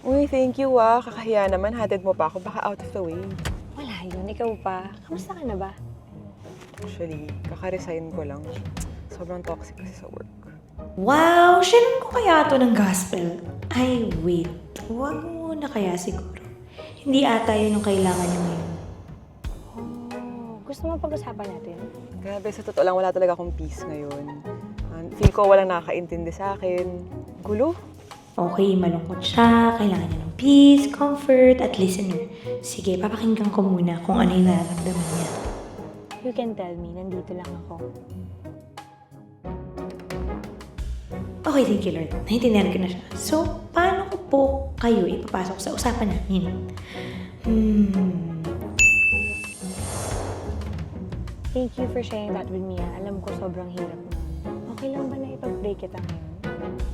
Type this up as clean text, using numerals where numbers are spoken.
Uy, thank you Kakahiya naman, hatid mo pa ako. Baka out of the way. Wala yun, ikaw pa. Kamusta ka na ba? Actually, kaka-resign ko lang. Sobrang toxic kasi sa work. Wow! Sinan ko kaya to ng gospel? Ay, wait. Huwag muna kaya siguro. Hindi ata yun yung kailangan niya ngayon. Oh, gusto mo pag-usapan natin? Grabe, sa totoo lang, wala talaga akong peace ngayon. Feel ko walang nakakaintindi sa akin. Gulo. Okay, malungkot siya, kailangan niya ng peace, comfort, at listener. Sige, papakinggan ko muna kung ano yung nararamdaman niya. You can tell me, nandito lang ako. Okay, thank you Lord. Naintindihan ko na siya. So, paano ko po kayo ipapasok sa usapan namin? Thank you for sharing that with me. Alam ko sobrang hirap na. Okay lang ba na ipag-break kita ngayon?